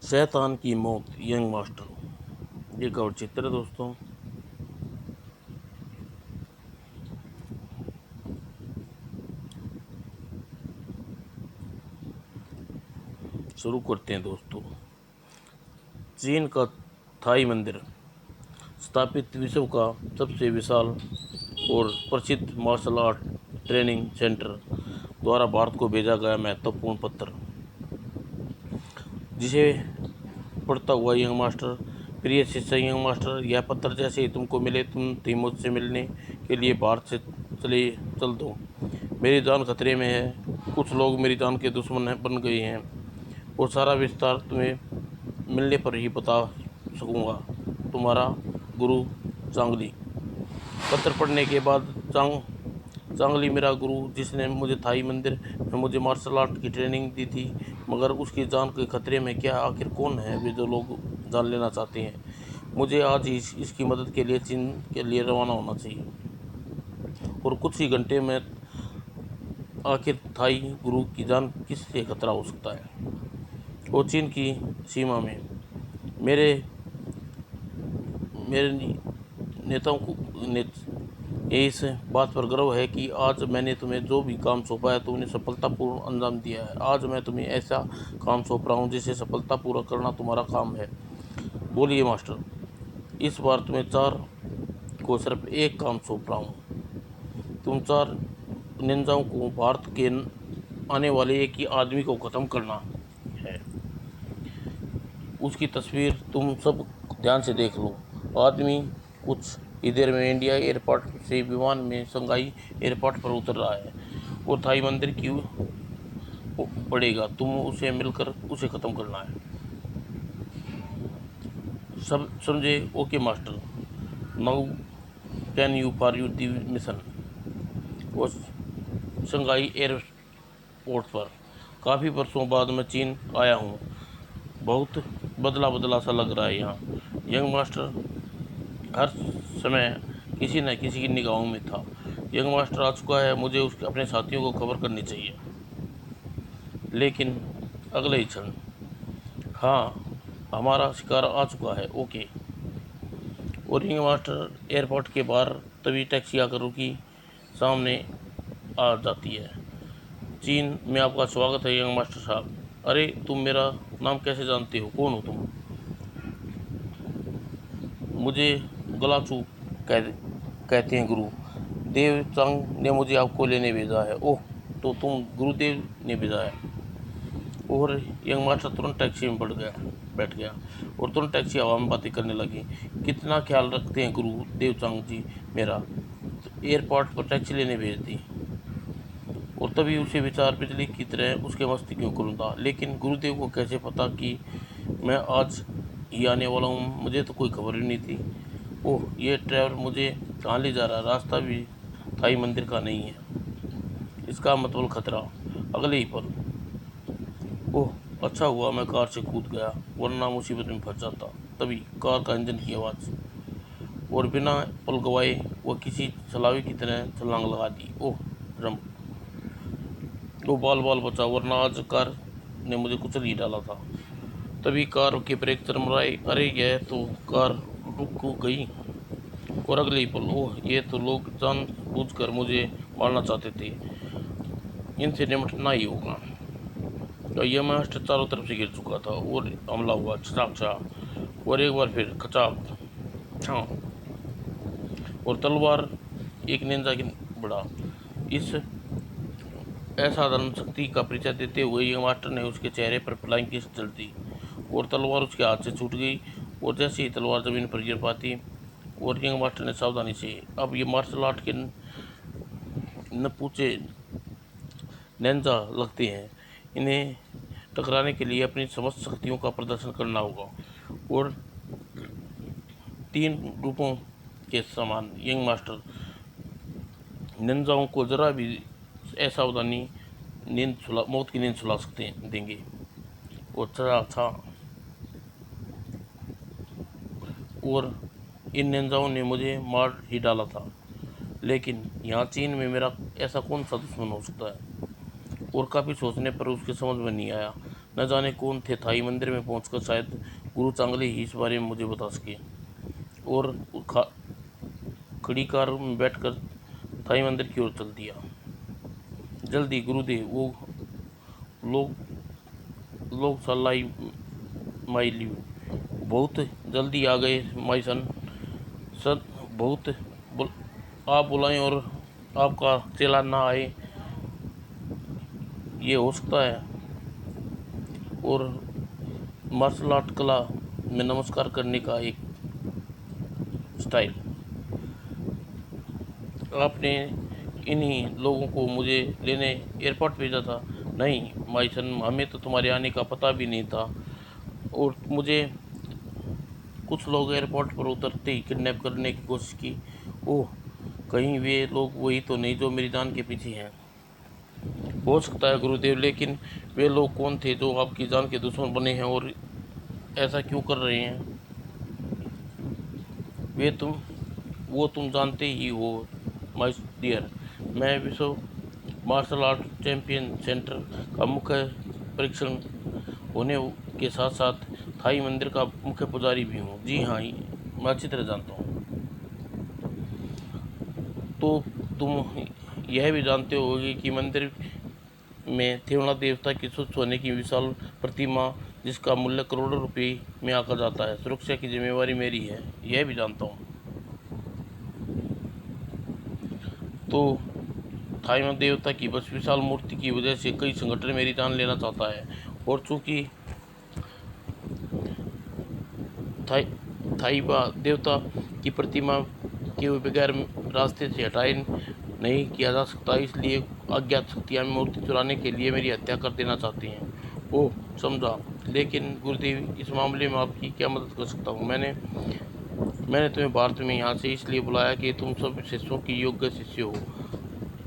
शैतान की मौत यंग मास्टर, ये कवर चित्र है दोस्तों। शुरू करते हैं दोस्तों। चीन का थाई मंदिर स्थापित विश्व का सबसे विशाल और प्रसिद्ध मार्शल आर्ट ट्रेनिंग सेंटर द्वारा भारत को भेजा गया महत्वपूर्ण पत्र, जिसे पढ़ता हुआ यंग मास्टर, प्रिय शिष्य यंग मास्टर, यह पत्र जैसे ही तुमको मिले तुम थी मुझसे मिलने के लिए भारत से चल दो। मेरी जान खतरे में है, कुछ लोग मेरी जान के दुश्मन बन गए हैं और सारा विस्तार तुम्हें मिलने पर ही बता सकूंगा। तुम्हारा गुरु चांगली। पत्र पढ़ने के बाद चांगली मेरा गुरु, जिसने मुझे थाई मंदिर में मुझे मार्शल आर्ट की ट्रेनिंग दी थी, मगर उसकी जान के खतरे में क्या? आखिर कौन है वे जो लोग जान लेना चाहते हैं? मुझे आज ही इसकी मदद के लिए चीन के लिए रवाना होना चाहिए और कुछ ही घंटे में आखिर थाई गुरु की जान किससे खतरा हो सकता है? वो चीन की सीमा में मेरे मेरे नेताओं को इस बात पर गर्व है कि आज मैंने तुम्हें जो भी काम सौंपा है तुमने सफलतापूर्ण अंजाम दिया है। आज मैं तुम्हें ऐसा काम सौंप रहा हूँ जिसे सफलता पूरा करना तुम्हारा काम है। बोलिए मास्टर, इस बार तुम्हें चार को सिर्फ एक काम सौंप रहा हूँ। तुम चार निंजाओं को भारत के आने वाले एक ही आदमी को ख़त्म करना है। उसकी तस्वीर तुम सब ध्यान से देख लो। आदमी कुछ ही देर में इंडिया एयरपोर्ट से विमान में शंघाई एयरपोर्ट पर उतर रहा है और थाई मंदिर की पड़ेगा। तुम उसे मिलकर उसे ख़त्म करना है। सब समझे? Okay master, now can you for you the mission. वो शंघाई एयरपोर्ट पर। काफ़ी वर्षों बाद मैं चीन आया हूँ। बहुत बदला बदला सा लग रहा है यहाँ। यंग मास्टर हर समय किसी न किसी की निगाहों में था। यंग मास्टर आ चुका है, मुझे उसके अपने साथियों को खबर करनी चाहिए। लेकिन अगले ही क्षण, हाँ, हमारा शिकार आ चुका है। ओके। और यंग मास्टर एयरपोर्ट के बाहर तभी टैक्सी आकर रुकी, सामने आ जाती है। चीन में आपका स्वागत है यंग मास्टर साहब। अरे, तुम मेरा नाम कैसे जानते हो? कौन हो तुम? मुझे गलाचू कहते हैं गुरु। देव चंग ने मुझे आपको लेने भेजा है। ओह, तो तुम गुरुदेव ने भेजा है। और यंग मास्टर तुरंत टैक्सी में बैठ गया और तुरंत टैक्सी हवा में बातें करने लगी। कितना ख्याल रखते हैं गुरुदेव चंग जी मेरा। तो एयरपोर्ट पर टैक्सी लेने भेज दी और तभी उसे विचार बिजली की तरह उसके मस्तिष्क में घूमता। लेकिन गुरुदेव को कैसे पता कि मैं आज ही आने वाला हूँ? मुझे तो कोई खबर ही नहीं थी। ओह, ये ड्राइवर मुझे कहाँ ले जा रहा है? रास्ता भी थाई मंदिर का नहीं है। इसका मतलब खतरा। अगले ही पल, ओह, अच्छा हुआ मैं कार से कूद गया, वरना मुसीबत में फंस जाता। तभी कार का इंजन की आवाज़ और बिना पल गवाए वह किसी छलावे की तरह छलांग लगा दी। ओह ड्रम, वो बाल बाल बचा, वरना आज कार ने मुझे कुचल ही डाला था। तभी कार के ब्रेक चरमराए। अरे, यह तो कार रुक गई। और अगले ही पल, ओह, ये तो लोग जानबूझकर मुझे मारना चाहते थे। इनसे निपटना ही होगा। तो यह मास्टर चारों तरफ से गिर चुका था और हमला हुआ छटाक और एक बार फिर खचाक छा, और तलवार एक निंजा की बढ़ा। इस असाधारण शक्ति का परिचय देते हुए यह मास्टर ने उसके चेहरे पर फ्लाइंग किस चल दी और तलवार उसके हाथ से छूट गई। और जैसे ही तलवार जमीन पर गिर पाती और यंग मास्टर ने सावधानी से, अब ये मार्शल आर्ट के नपूचे निंजा लगते हैं, इन्हें टकराने के लिए अपनी समस्त शक्तियों का प्रदर्शन करना होगा। और तीन रूपों के समान यंग मास्टर निंजाओं को जरा भी असावधानी मौत की नींद सुला सकते देंगे। और अच्छा, और इन निंजाओं ने मुझे मार ही डाला था। लेकिन यहाँ चीन में मेरा ऐसा कौन सा दुश्मन हो सकता है? और काफ़ी सोचने पर उसके समझ में नहीं आया। न जाने कौन थे थाई मंदिर में पहुंचकर शायद गुरु चांगले ही इस बारे में मुझे बता सके। और खड़ी कार में बैठकर थाई मंदिर की ओर चल दिया। जल्दी गुरुदेव, वो लोग लोग सलाई माई लिव, बहुत जल्दी आ गए माई सन। सर बहुत आप बुलाएं और आपका चेला ना आए, ये हो सकता है? और मार्शल आर्ट कला में नमस्कार करने का एक स्टाइल। आपने इन्हीं लोगों को मुझे लेने एयरपोर्ट भेजा था? नहीं माई सन, हमें तो तुम्हारे आने का पता भी नहीं था, और मुझे कुछ लोग एयरपोर्ट पर उतरते ही किडनैप करने की कोशिश की। ओह, कहीं वे लोग वही तो नहीं जो मेरी जान के पीछे हैं? हो सकता है गुरुदेव, लेकिन वे लोग कौन थे जो आपकी जान के दुश्मन बने हैं और ऐसा क्यों कर रहे हैं? वो तुम जानते ही हो माय डियर। मैं विश्व मार्शल आर्ट चैंपियन सेंटर का मुख्य परीक्षण होने के साथ साथ थाई मंदिर का मुख्य पुजारी भी हूँ। जी हाँ, मैं अच्छी तरह जानता हूँ। तो तुम यह भी जानते होगे कि मंदिर में थिरुनाथ देवता की स्वच्छ होने की विशाल प्रतिमा, जिसका मूल्य करोड़ों रुपए में आका जाता है, सुरक्षा की जिम्मेवारी मेरी है, यह भी जानता हूँ। तो थाईनाथ देवता की बस विशाल मूर्ति की वजह से कई संगठन मेरी जान लेना चाहता है, और चूंकि थाईबा देवता की प्रतिमा के बगैर रास्ते से हटाए नहीं किया जा सकता, इसलिए अज्ञात शक्तियाँ मूर्ति चुराने के लिए मेरी हत्या कर देना चाहती हैं। ओह, समझा। लेकिन गुरुदेव, इस मामले में आपकी क्या मदद कर सकता हूँ? मैंने तुम्हें भारत में यहाँ से इसलिए बुलाया कि तुम सब शिष्यों की योग्य शिष्य हो,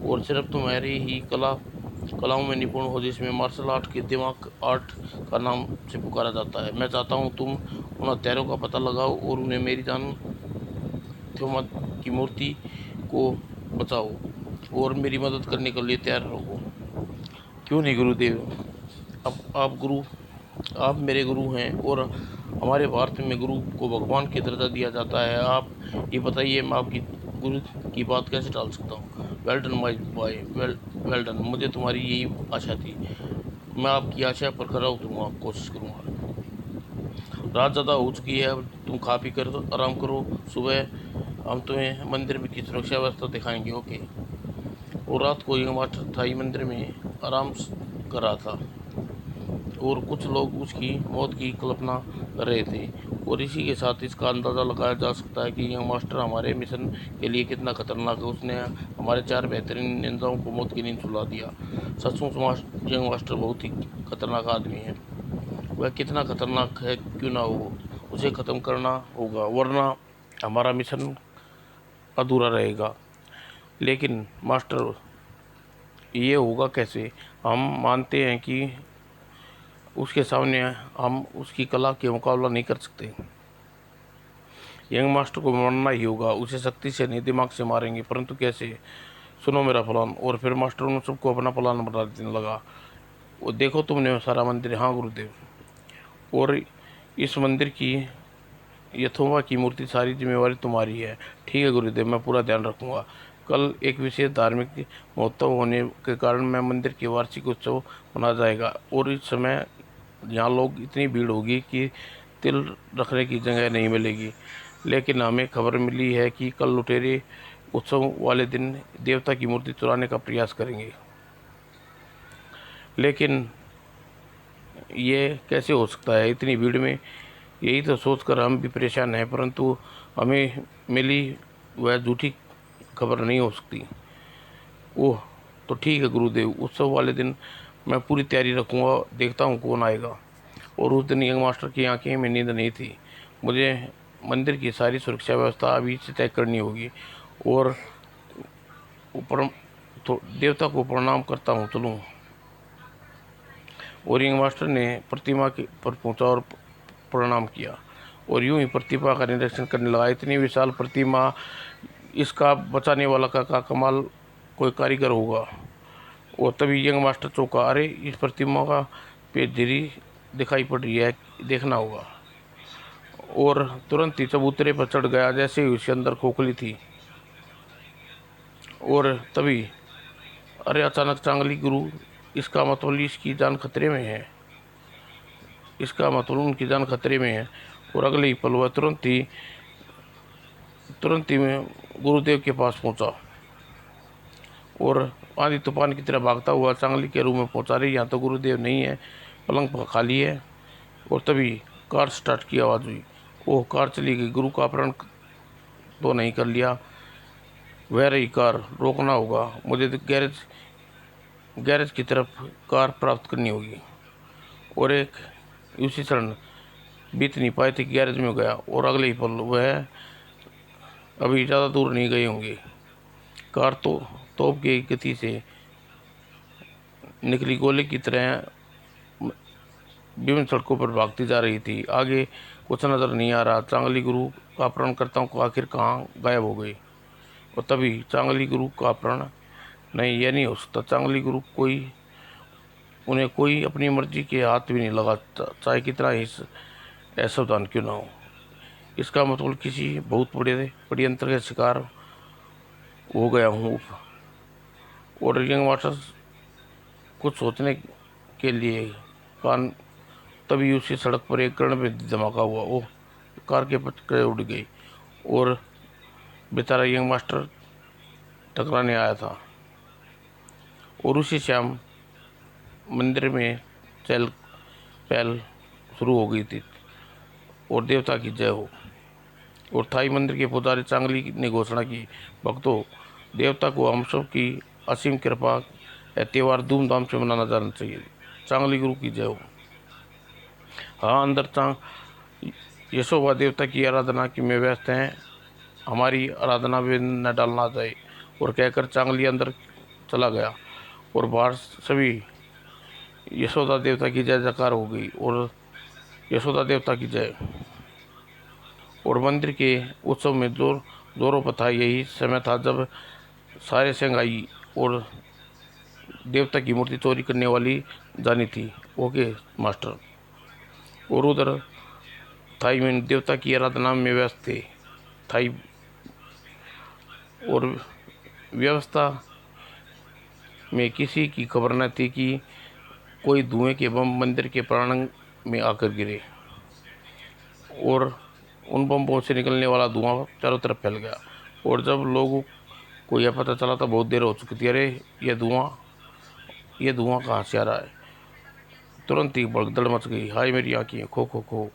और सिर्फ तुम्हारी ही कलाओं में निपुण हो, जिसमें मार्शल आर्ट के दिमाग आर्ट का नाम से पुकारा जाता है। मैं चाहता हूँ तुम उन हत्यारों का पता लगाओ और उन्हें मेरी जान थिरुनाथ की मूर्ति को बचाओ, और मेरी मदद करने के लिए तैयार रहो। क्यों नहीं गुरुदेव, आप मेरे गुरु हैं, और हमारे भारत में गुरु को भगवान की दर्जा दिया जाता है। आप ये बताइए, मैं आपकी गुरु की बात कैसे टाल सकता हूँ? Well done my boy, well done. मुझे तुम्हारी यही आशा थी। मैं आपकी आशा पर खरा उतरूँगा, कोशिश करूँगा। रात ज़्यादा हो चुकी है, अब तुम खा पी कर आराम करो। सुबह हम तुम्हें मंदिर में की सुरक्षा व्यवस्था दिखाएंगे, ओके? और रात को यंग मास्टर थाई मंदिर में आराम कर रहा था, और कुछ लोग उसकी मौत की कल्पना कर रहे थे, और इसी के साथ इसका अंदाज़ा लगाया जा सकता है कि यंग मास्टर हमारे मिशन के लिए कितना खतरनाक है। उसने हमारे 4 बेहतरीन निंदाओं को मौत की नींद सुला दिया। सचमुच यंग मास्टर बहुत ही खतरनाक आदमी है। वह कितना खतरनाक है क्यों ना हो, उसे ख़त्म करना होगा, वरना हमारा मिशन अधूरा रहेगा। लेकिन मास्टर, ये होगा कैसे? हम मानते हैं कि उसके सामने हम उसकी कला के मुकाबला नहीं कर सकते। यंग मास्टर को मारना ही होगा, उसे शक्ति से नहीं दिमाग से मारेंगे, परंतु कैसे? सुनो मेरा प्लान। और फिर मास्टर उन सबको अपना प्लान बता देने लगा। वो देखो तुमने सारा मंदिर। हाँ गुरुदेव। और इस मंदिर की यथोवा की मूर्ति, सारी जिम्मेवारी तुम्हारी है। ठीक है गुरुदेव, मैं पूरा ध्यान रखूँगा। कल एक विशेष धार्मिक महोत्सव होने के कारण मैं मंदिर के वार्षिक उत्सव मनाया जाएगा, और इस समय यहाँ लोग इतनी भीड़ होगी कि तिल रखने की जगह नहीं मिलेगी। लेकिन हमें खबर मिली है कि कल लुटेरे उत्सव वाले दिन देवता की मूर्ति चुराने का प्रयास करेंगे। लेकिन ये कैसे हो सकता है इतनी भीड़ में? यही तो सोचकर हम भी परेशान हैं, परंतु हमें मिली वह झूठी खबर नहीं हो सकती। ओह, तो ठीक है गुरुदेव, उत्सव वाले दिन मैं पूरी तैयारी रखूँगा, देखता हूँ कौन आएगा। और उस दिन यंग मास्टर की आंखें में नींद नहीं थी। मुझे मंदिर की सारी सुरक्षा व्यवस्था अभी से तय करनी होगी, और ऊपर तो देवता को प्रणाम करता हूँ, चलूँ। और यंग मास्टर ने प्रतिमा के पर पहुँचा और प्रणाम किया, और यूं ही प्रतिमा का निरीक्षण करने लगा। इतनी विशाल प्रतिमा, इसका बचाने वाला का कमाल कोई कारीगर होगा। और तभी यंग मास्टर चौंका। अरे, इस प्रतिमा का पे धीरे दिखाई पड़ रही है, देखना होगा। और तुरंत ही चबूतरे पर चढ़ गया, जैसे ही उसके अंदर खोखली थी। और तभी अरे अचानक चांगली गुरु, इसका मतलब इसकी जान खतरे में है, इसका मतलब उनकी जान खतरे में है। और अगले ही पल वह तुरंत ही मैं गुरुदेव के पास पहुंचा और आंधी तूफान की तरह भागता हुआ चांगली के रूम में पहुंचा। रही यहाँ तो गुरुदेव नहीं है, पलंग खाली है। और तभी कार स्टार्ट की आवाज़ हुई। ओह, कार चली गई। गुरु का अपहरण तो नहीं कर लिया? वह रही कार, रोकना होगा मुझे, तो गैरेज की तरफ कार प्राप्त करनी होगी। और एक उसी क्षण बीत नहीं पाए थे कि गैरेज में गया और अगले ही पल वह अभी ज़्यादा दूर नहीं गए होंगे। कार तो तोप की गति से निकली गोले की तरह विभिन्न सड़कों पर भागती जा रही थी। आगे कुछ नजर नहीं आ रहा। चांगली गुरु का अपहरणकर्ताओं को आखिर कहाँ गायब हो गई। और तभी चांगली गुरु का अपहरण नहीं, यह नहीं हो सकता। चांगली गुरु उन्हें कोई अपनी मर्जी के हाथ भी नहीं लगा, चाहे कितना ही असावधान क्यों ना हो। इसका मतलब किसी बहुत बड़े षड्यंत्र के शिकार हो गया हूँ। और यंग मास्टर कुछ सोचने के लिए कान, तभी उसी सड़क पर एक कर्णवेदी धमाका हुआ। ओह, कार के पटरे उड़ गई और बेचारा यंग मास्टर टकराने आया था। और उसी शाम मंदिर में चहल पहल शुरू हो गई थी। और देवता की जय हो। और थाई मंदिर के पुजारी चांगली ने घोषणा की, भक्तों, देवता को हम सब की असीम कृपा है, त्यौहार धूमधाम से मनाना जाना चाहिए। चांगली गुरु की जय हो। हाँ, अंदर यशोवा देवता की आराधना की में व्यस्त हैं, हमारी आराधना में न डालना जाए। और कहकर चांगली अंदर चला गया और बाहर सभी यशोदा देवता की जय जयकार हो गई। और यशोदा देवता की जय। और मंदिर के उत्सव में जोरों पर था। यही समय था जब सारे संगाई और देवता की मूर्ति चोरी करने वाली जानी थी। Okay master. और उधर थाई में देवता की आराधना में व्यस्त थे। थाई और व्यवस्था में किसी की खबर न थी कि कोई धुएं के बम मंदिर के प्रांगण में आकर गिरे। और उन बमों से निकलने वाला धुआं चारों तरफ फैल गया। और जब लोगों को यह पता चला तो बहुत देर हो चुकी थी। अरे, ये धुआं कहाँ से आ रहा है? तुरंत ही भगदड़ मच गई। हाय मेरी आंखें, खो खो खो।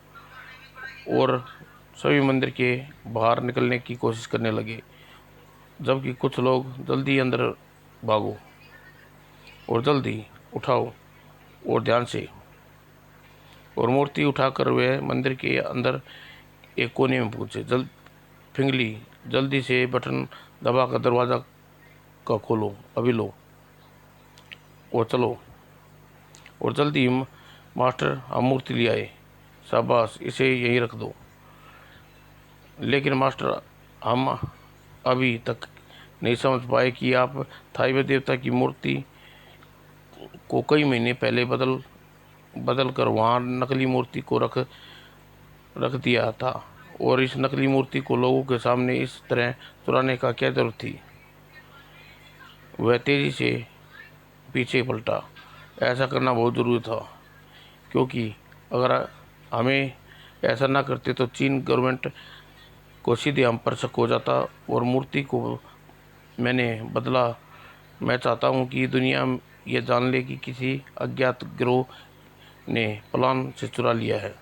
और सभी मंदिर के बाहर निकलने की कोशिश करने लगे, जबकि कुछ लोग जल्दी अंदर भागो और जल्दी उठाओ और ध्यान से। और मूर्ति उठाकर वे मंदिर के अंदर एक कोने में पहुंचे। फिंगली, जल्दी से बटन दबाकर दरवाज़ा का खोलो, अभी लो और चलो। और जल्दी मास्टर, हम मूर्ति ले आए। शाबाश, इसे यहीं रख दो। लेकिन मास्टर, हम अभी तक नहीं समझ पाए कि आप थाई देवता की मूर्ति को कई महीने पहले बदल कर वहाँ नकली मूर्ति को रख दिया था। और इस नकली मूर्ति को लोगों के सामने इस तरह चुराने का क्या जरूरत थी? वह तेजी से पीछे पलटा। ऐसा करना बहुत ज़रूरी था, क्योंकि अगर हमें ऐसा ना करते तो चीन गवर्नमेंट को सीधे हम पर शक हो जाता। और मूर्ति को मैंने बदला। मैं चाहता हूँ कि दुनिया ये जान ले कि किसी अज्ञात गिरोह ने प्लान से चुरा लिया है।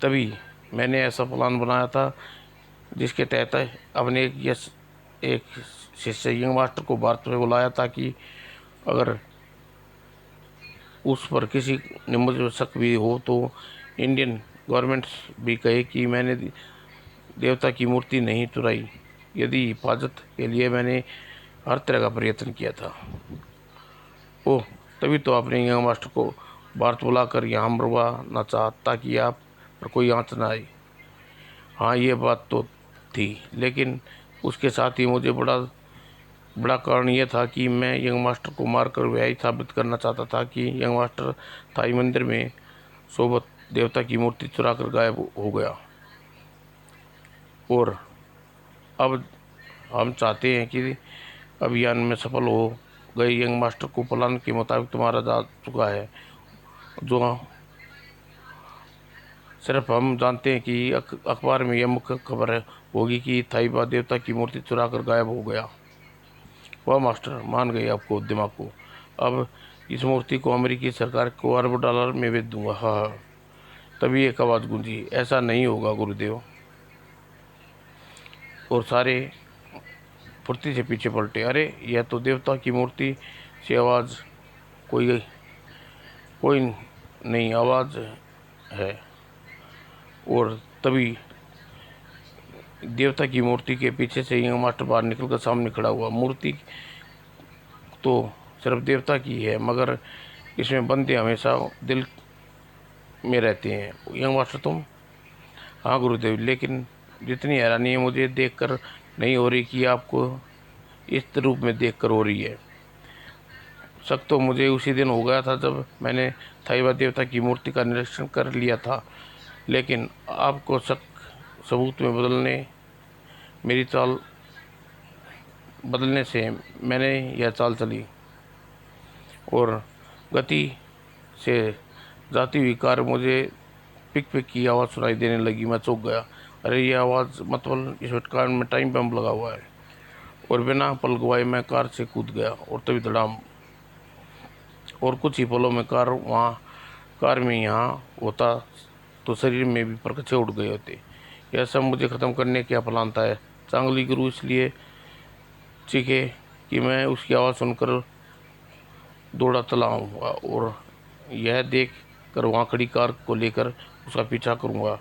तभी मैंने ऐसा प्लान बनाया था जिसके तहत अपने एक शिष्य यंग मास्टर को भारत में बुलाया, ताकि अगर उस पर किसी ने मुझे शक भी हो तो इंडियन गवर्नमेंट भी कहे कि मैंने देवता की मूर्ति नहीं चुराई। यदि हिफाजत के लिए मैंने हर तरह का प्रयत्न किया था। ओह, तभी तो आपने यंग मास्टर को भारत बुलाकर यहाँ मरवाना चाहा, ताकि आप पर कोई आँच ना आए। हाँ, ये बात तो थी, लेकिन उसके साथ ही मुझे बड़ा बड़ा कारण यह था कि मैं यंग मास्टर को मारकर यही साबित करना चाहता था कि यंग मास्टर थाई मंदिर में सोबत देवता की मूर्ति चुरा कर गायब हो गया। और अब हम चाहते हैं कि अभियान में सफल हो गए यंग मास्टर को प्लान के मुताबिक तुम्हारा जा चुका है। जो सिर्फ हम जानते हैं कि अखबार में यह मुख्य खबर होगी कि थाईबा देवता की मूर्ति चुरा कर गायब हो गया। वह मास्टर मान गए आपको दिमाग को। अब इस मूर्ति को अमेरिकी सरकार को अरब डॉलर में बेच दूंगा। हाँ हाँ। तभी एक आवाज़ गूंजी, ऐसा नहीं होगा गुरुदेव। और सारे फुर्ती से पीछे पलटे। अरे यह तो देवता की मूर्ति से आवाज़ कोई कोई नहीं आवाज़ है। और तभी देवता की मूर्ति के पीछे से यंग मास्टर बाहर निकलकर सामने खड़ा हुआ। मूर्ति तो सिर्फ देवता की है, मगर इसमें बंदे हमेशा दिल में रहते हैं। यंग मास्टर तुम? हाँ गुरुदेव, लेकिन जितनी हैरानी है मुझे देखकर नहीं हो रही कि आपको इस रूप में देखकर हो रही है। शक तो मुझे उसी दिन हो गया था जब मैंने थाईबा देवता की मूर्ति का निरीक्षण कर लिया था, लेकिन आपको शक सबूत में मेरी चाल बदलने से मैंने यह चाल चली। और गति से जाती हुई कार मुझे पिक पिक की आवाज़ सुनाई देने लगी। मैं चौंक गया। अरे ये आवाज़ मतलब इस कार में टाइम बम लगा हुआ है। और बिना पल गवाए मैं कार से कूद गया और तभी धड़ाम। और कुछ ही पलों में कार में यहाँ होता तो शरीर में भी परखचे उठ गए होते। यह सब मुझे ख़त्म करने का प्लान था। चांगली गुरु इसलिए चीखे कि मैं उसकी आवाज़ सुनकर दौड़ा चला आऊँगा और यह देख कर वहाँ खड़ी कार को लेकर उसका पीछा करूँगा।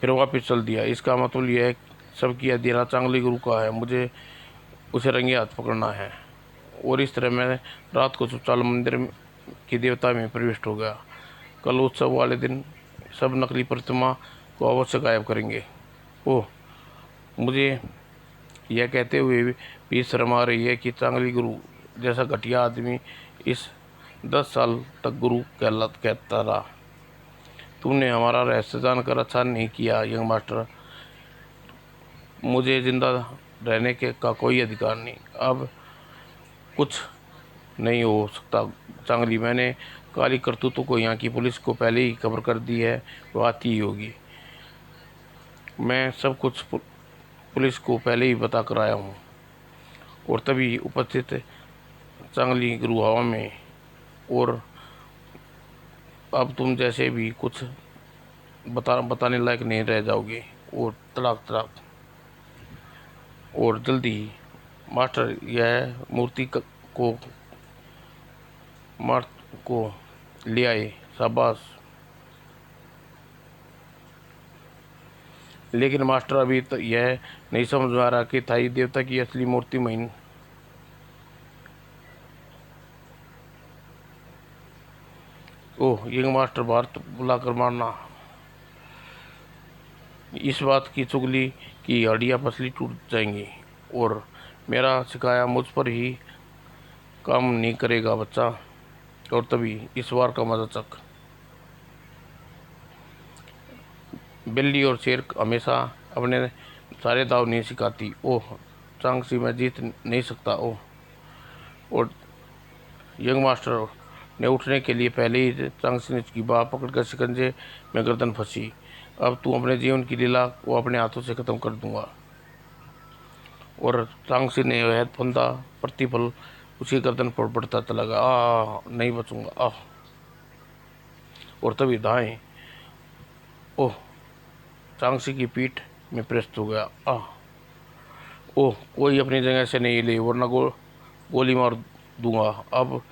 फिर वापस चल दिया। इसका मतलब यह सब किया देना चांगली गुरु का है। मुझे उसे रंगे हाथ पकड़ना है। और इस तरह मैं रात को चुपचाप मंदिर की देवता में प्रविष्ट हो गया। कल उत्सव वाले दिन सब नकली प्रतिमा को अवश्य गायब करेंगे। ओह, मुझे यह कहते हुए भी शर्म आ रही है कि चांगली गुरु जैसा घटिया आदमी इस 10 साल तक गुरु कहता रहा। तुमने हमारा रहस्य जानकर अच्छा नहीं किया यंग मास्टर। मुझे जिंदा रहने का कोई अधिकार नहीं। अब कुछ नहीं हो सकता चांगली। मैंने काली करतूतों को यहाँ की पुलिस को पहले ही खबर कर दी है। वो आती ही होगी। मैं सब कुछ पुलिस को पहले ही बता कर आया हूँ। और तभी उपस्थित चांगली गुरु हवा में। और अब तुम जैसे भी कुछ बताने लायक नहीं रह जाओगे। और तड़ाक तड़ाक। और जल्दी ही मास्टर यह मूर्ति को ले आए। शाबाश। लेकिन मास्टर अभी यह नहीं समझ में आ रहा कि थाई देवता की असली मूर्ति महीन। ओह, यंग मास्टर बाहर बुलाकर मारना। इस बात की चुगली की हड्डियाँ पसली टूट जाएंगी। और मेरा सिखाया मुझ पर ही काम नहीं करेगा बच्चा। और तभी इस बार का मजा चक। बिल्ली और शेर हमेशा अपने सारे दाव नहीं सिखाती। ओह चांगसी, मैं जीत नहीं सकता। ओह। और यंग मास्टर ने उठने के लिए पहले ही चांगसी ने उसकी बाह पकड़कर शिकंजे में गर्दन फंसी। अब तू अपने जीवन की लीला को अपने हाथों से ख़त्म कर दूंगा। और चांगसी ने वह फंदा प्रतिपल उसकी गर्दन पर पड़ता चला गया। नहीं बचूंगा। और तभी दाएं। ओह, चांगसी की पीठ में प्रस्त हो गया। ओह, कोई अपनी जगह से नहीं ले, वरना गोली मार दूंगा। अब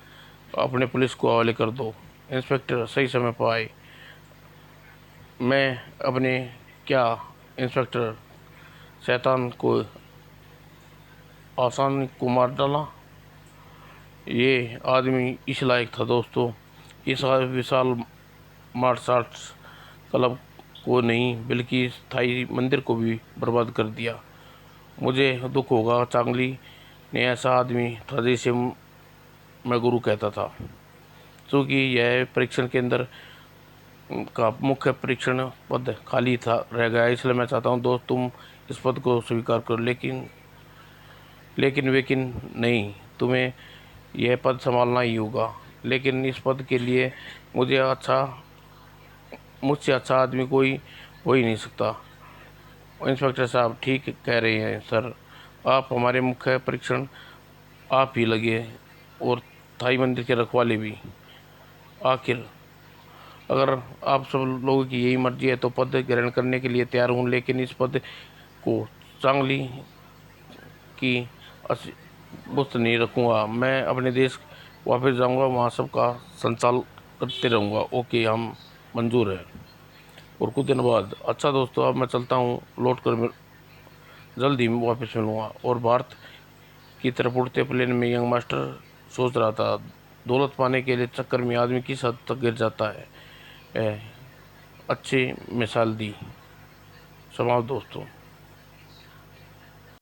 अपने पुलिस को हवाले कर दो। इंस्पेक्टर सही समय पर आए। मैं अपने क्या इंस्पेक्टर शैतान को आसानी को मार डाला। ये आदमी इस लायक था दोस्तों। इस विशाल मार्शल आर्ट्स क्लब को नहीं बल्कि स्थाई मंदिर को भी बर्बाद कर दिया। मुझे दुख होगा। चांगली ने ऐसा आदमी था जिसे मैं गुरु कहता था। क्योंकि यह परीक्षण केंद्र का मुख्य परीक्षण पद खाली था रह गया, इसलिए मैं चाहता हूँ दोस्त तुम इस पद को स्वीकार करो। लेकिन नहीं, तुम्हें यह पद संभालना ही होगा। लेकिन इस पद के लिए मुझसे अच्छा आदमी कोई हो ही नहीं सकता। इंस्पेक्टर साहब ठीक कह रहे हैं सर, आप हमारे मुख्य परीक्षण आप ही लगे और थाई मंदिर के रखवाले भी। आखिर अगर आप सब लोगों की यही मर्जी है तो पद ग्रहण करने के लिए तैयार हूँ, लेकिन इस पद को चांगली की बुस्त नहीं रखूँगा। मैं अपने देश वापस जाऊँगा, वहाँ सबका संचाल करते रहूँगा। ओके, हम मंजूर है। और कुछ दिन बाद, अच्छा दोस्तों अब मैं चलता हूँ, लौट कर जल्द ही वापस मिलूँगा। और भारत की तरफ उड़ते प्लेन में यंग मास्टर सोच रहा था, दौलत पाने के लिए चक्कर में आदमी किस हद तक गिर जाता है। अच्छी मिसाल दी। समाप्त दोस्तों।